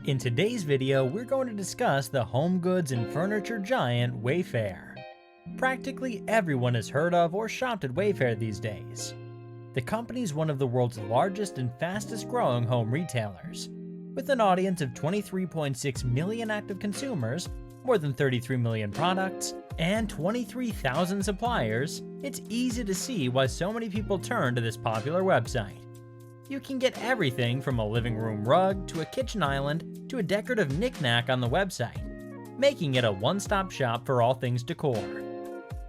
In today's video, we're going to discuss the home goods and furniture giant WayFair. Practically everyone has heard of or shopped at WayFair these days. The company is one of the world's largest and fastest growing home retailers. With an audience of 23.6 million active consumers, more than 33 million products, and 23,000 suppliers, it's easy to see why so many people turn to this popular website. You can get everything from a living room rug to a kitchen island to a decorative knickknack on the website, making it a one-stop shop for all things decor.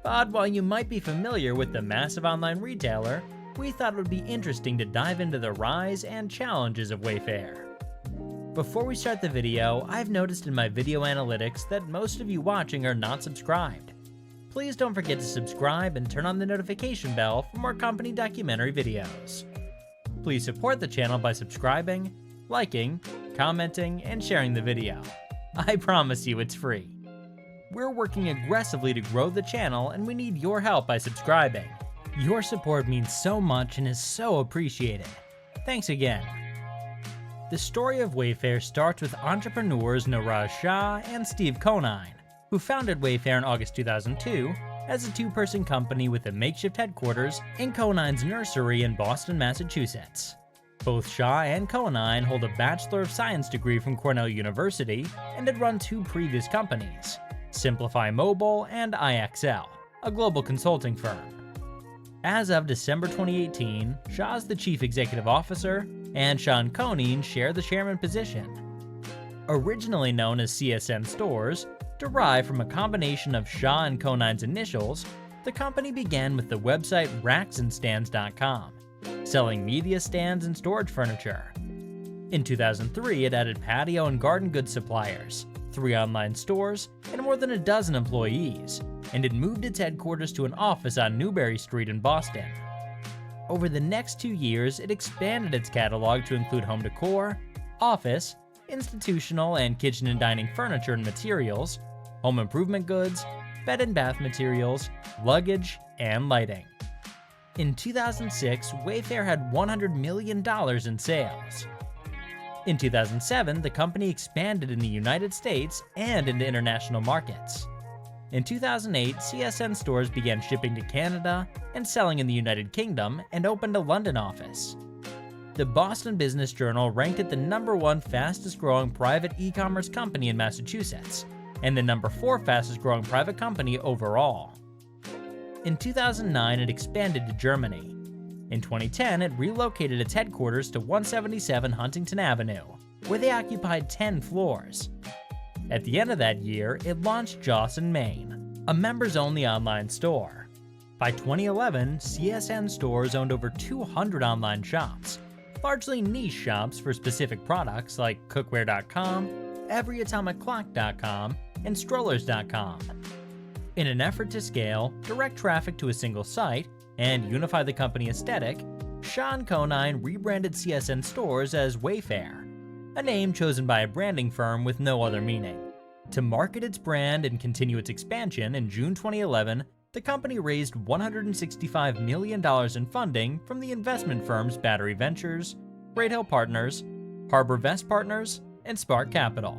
But while you might be familiar with the massive online retailer, we thought it would be interesting to dive into the rise and challenges of WayFair. Before we start the video, I've noticed in my video analytics that most of you watching are not subscribed. Please don't forget to subscribe and turn on the notification bell for more company documentary videos. Please support the channel by subscribing, liking, commenting, and sharing the video. I promise you it's free. We're working aggressively to grow the channel and we need your help by subscribing. Your support means so much and is so appreciated. Thanks again. The story of WayFair starts with entrepreneurs Niraj Shah and Steve Conine, who founded WayFair in August 2002 as a two-person company with a makeshift headquarters in Conine's nursery in Boston, Massachusetts. Both Shah and Conine hold a Bachelor of Science degree from Cornell University and had run two previous companies, Simplify Mobile and IXL, a global consulting firm. As of December 2018, Shah is the Chief Executive Officer, and Shah and Conine share the chairman position. Originally known as CSN Stores, derived from a combination of Shah and Conine's initials, the company began with the website racksandstands.com, selling media stands and storage furniture. In 2003, it added patio and garden goods suppliers, 3 online stores, and more than a dozen employees, and it moved its headquarters to an office on Newbury Street in Boston. Over the next 2 years, it expanded its catalog to include home decor, office, institutional and kitchen and dining furniture and materials, home improvement goods, bed and bath materials, luggage, and lighting. In 2006, WayFair had $100 million in sales. In 2007, the company expanded in the United States and into international markets. In 2008, CSN Stores began shipping to Canada and selling in the United Kingdom and opened a London office. The Boston Business Journal ranked it the #1 fastest growing private e-commerce company in Massachusetts, and the #4 fastest growing private company overall. In 2009, it expanded to Germany. In 2010, it relocated its headquarters to 177 Huntington Avenue, where they occupied 10 floors. At the end of that year, it launched Joss & Main, a members-only online store. By 2011, CSN Stores owned over 200 online shops, largely niche shops for specific products like cookware.com, everyatomicclock.com, and strollers.com. In an effort to scale, direct traffic to a single site, and unify the company aesthetic, Shah and Conine rebranded CSN Stores as WayFair, a name chosen by a branding firm with no other meaning. To market its brand and continue its expansion, in June 2011, the company raised $165 million in funding from the investment firms Battery Ventures, Great Hill Partners, Harbor Vest Partners, and Spark Capital.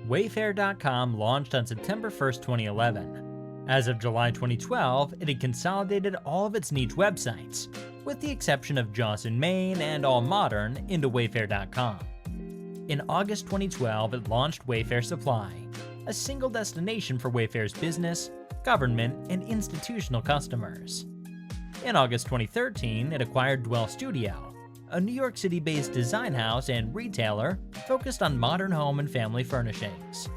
WayFair.com launched on September 1, 2011. As of July 2012, it had consolidated all of its niche websites, with the exception of Joss & Main and All Modern, into WayFair.com. In August 2012, it launched WayFair Supply, a single destination for WayFair's business, government, and institutional customers. In August 2013, it acquired Dwell Studio, a New York City-based design house and retailer focused on modern home and family furnishings.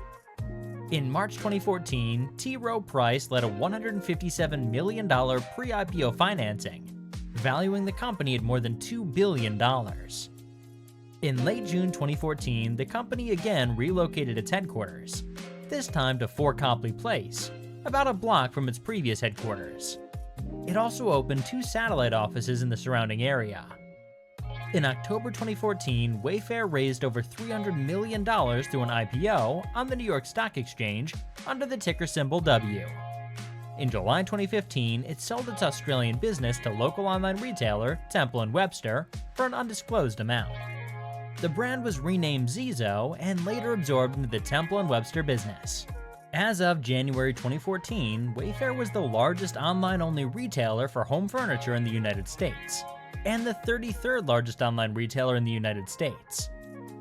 In March 2014, T. Rowe Price led a $157 million pre-IPO financing, valuing the company at more than $2 billion. In late June 2014, the company again relocated its headquarters, this time to 4 Copley Place, about a block from its previous headquarters. It also opened 2 satellite offices in the surrounding area. In October 2014, WayFair raised over $300 million through an IPO on the New York Stock Exchange under the ticker symbol W. In July 2015, it sold its Australian business to local online retailer Temple & Webster for an undisclosed amount. The brand was renamed Zizo and later absorbed into the Temple & Webster business. As of January 2014, WayFair was the largest online-only retailer for home furniture in the United States, and the 33rd largest online retailer in the United States.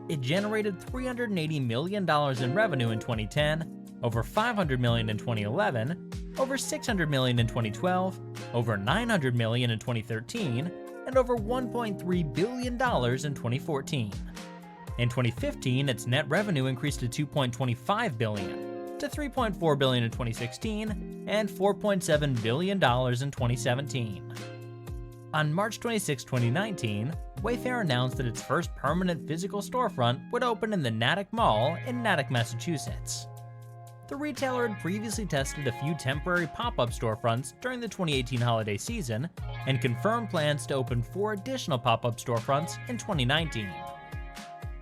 It generated $380 million in revenue in 2010, over $500 million in 2011, over $600 million in 2012, over $900 million in 2013, and over $1.3 billion in 2014. In 2015, its net revenue increased to $2.25 billion, to $3.4 billion in 2016, and $4.7 billion in 2017. On March 26, 2019, WayFair announced that its first permanent physical storefront would open in the Natick Mall in Natick, Massachusetts. The retailer had previously tested a few temporary pop-up storefronts during the 2018 holiday season and confirmed plans to open 4 additional pop-up storefronts in 2019.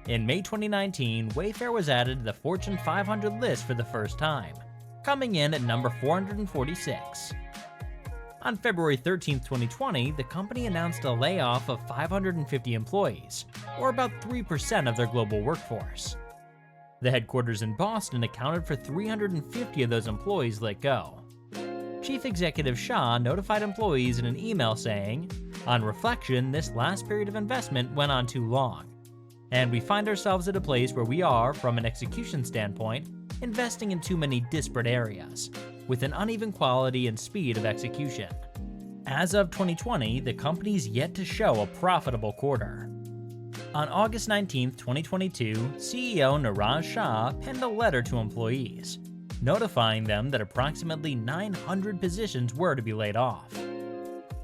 In May 2019, WayFair was added to the Fortune 500 list for the first time, coming in at number 446. On February 13, 2020, the company announced a layoff of 550 employees, or about 3% of their global workforce. The headquarters in Boston accounted for 350 of those employees let go. Chief Executive Shah notified employees in an email saying, "On reflection, this last period of investment went on too long, and we find ourselves at a place where we are, from an execution standpoint, investing in too many disparate areas, with an uneven quality and speed of execution." As of 2020, the company's yet to show a profitable quarter. On August 19, 2022, CEO Niraj Shah penned a letter to employees, notifying them that approximately 900 positions were to be laid off.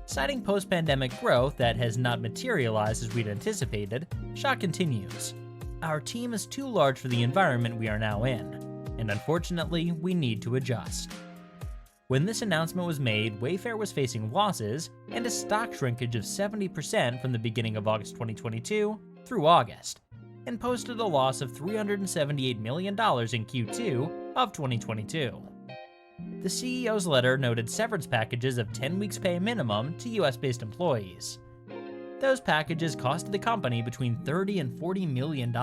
Citing post-pandemic growth that has not materialized as we'd anticipated, Shah continues, "Our team is too large for the environment we are now in, and unfortunately, we need to adjust." When this announcement was made, WayFair was facing losses and a stock shrinkage of 70% from the beginning of August 2022 through August, and posted a loss of $378 million in Q2 of 2022. The CEO's letter noted severance packages of 10 weeks pay minimum to US-based employees. Those packages costed the company between $30 and $40 million.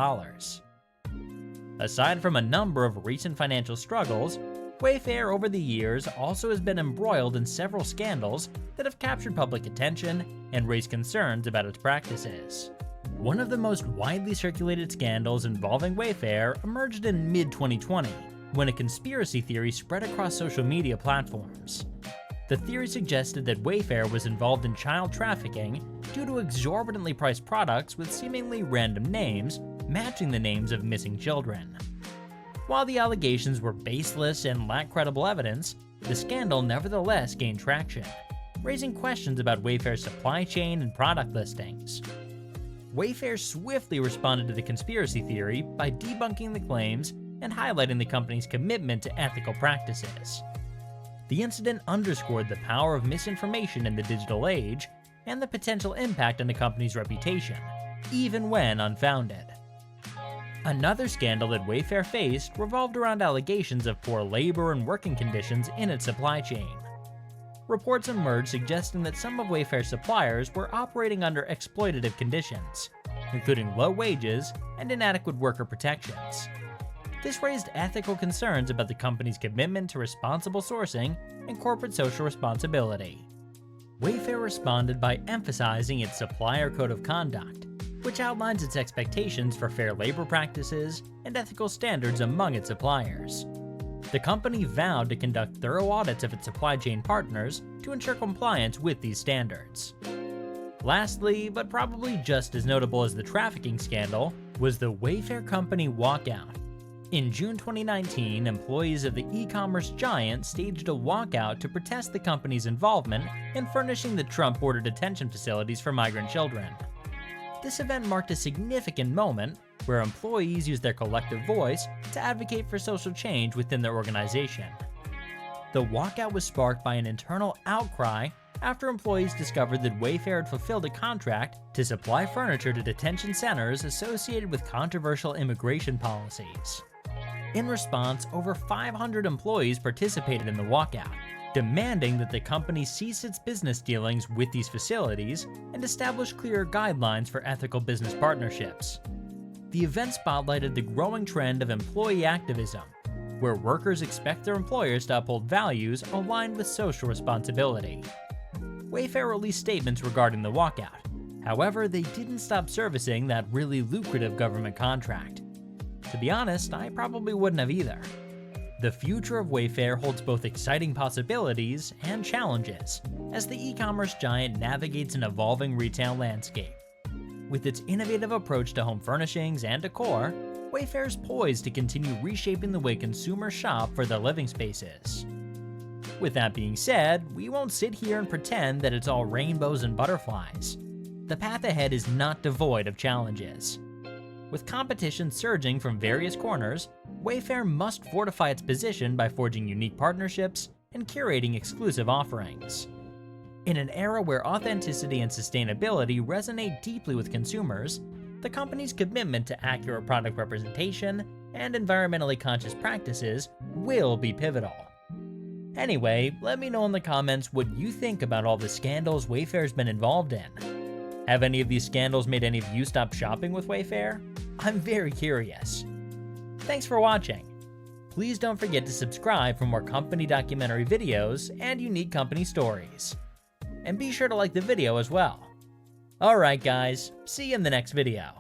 Aside from a number of recent financial struggles, WayFair over the years also has been embroiled in several scandals that have captured public attention and raised concerns about its practices. One of the most widely circulated scandals involving WayFair emerged in mid-2020, when a conspiracy theory spread across social media platforms. The theory suggested that WayFair was involved in child trafficking due to exorbitantly priced products with seemingly random names matching the names of missing children. While the allegations were baseless and lacked credible evidence, the scandal nevertheless gained traction, raising questions about Wayfair's supply chain and product listings. WayFair swiftly responded to the conspiracy theory by debunking the claims and highlighting the company's commitment to ethical practices. The incident underscored the power of misinformation in the digital age and the potential impact on the company's reputation, even when unfounded. Another scandal that WayFair faced revolved around allegations of poor labor and working conditions in its supply chain. Reports emerged suggesting that some of Wayfair's suppliers were operating under exploitative conditions, including low wages and inadequate worker protections. This raised ethical concerns about the company's commitment to responsible sourcing and corporate social responsibility. WayFair responded by emphasizing its supplier code of conduct, which outlines its expectations for fair labor practices and ethical standards among its suppliers. The company vowed to conduct thorough audits of its supply chain partners to ensure compliance with these standards. Lastly, but probably just as notable as the trafficking scandal, was the WayFair company walkout. In June 2019, employees of the e-commerce giant staged a walkout to protest the company's involvement in furnishing the Trump border detention facilities for migrant children. This event marked a significant moment where employees used their collective voice to advocate for social change within their organization. The walkout was sparked by an internal outcry after employees discovered that WayFair had fulfilled a contract to supply furniture to detention centers associated with controversial immigration policies. In response, over 500 employees participated in the walkout, demanding that the company cease its business dealings with these facilities and establish clearer guidelines for ethical business partnerships. The event spotlighted the growing trend of employee activism, where workers expect their employers to uphold values aligned with social responsibility. WayFair released statements regarding the walkout. However, they didn't stop servicing that really lucrative government contract. To be honest, I probably wouldn't have either. The future of WayFair holds both exciting possibilities and challenges as the e-commerce giant navigates an evolving retail landscape. With its innovative approach to home furnishings and decor, WayFair is poised to continue reshaping the way consumers shop for their living spaces. With that being said, we won't sit here and pretend that it's all rainbows and butterflies. The path ahead is not devoid of challenges. With competition surging from various corners, WayFair must fortify its position by forging unique partnerships and curating exclusive offerings. In an era where authenticity and sustainability resonate deeply with consumers, the company's commitment to accurate product representation and environmentally conscious practices will be pivotal. Anyway, let me know in the comments what you think about all the scandals WayFair's been involved in. Have any of these scandals made any of you stop shopping with WayFair? I'm very curious. Thanks for watching. Please don't forget to subscribe for more company documentary videos and unique company stories. And be sure to like the video as well. Alright guys, see you in the next video.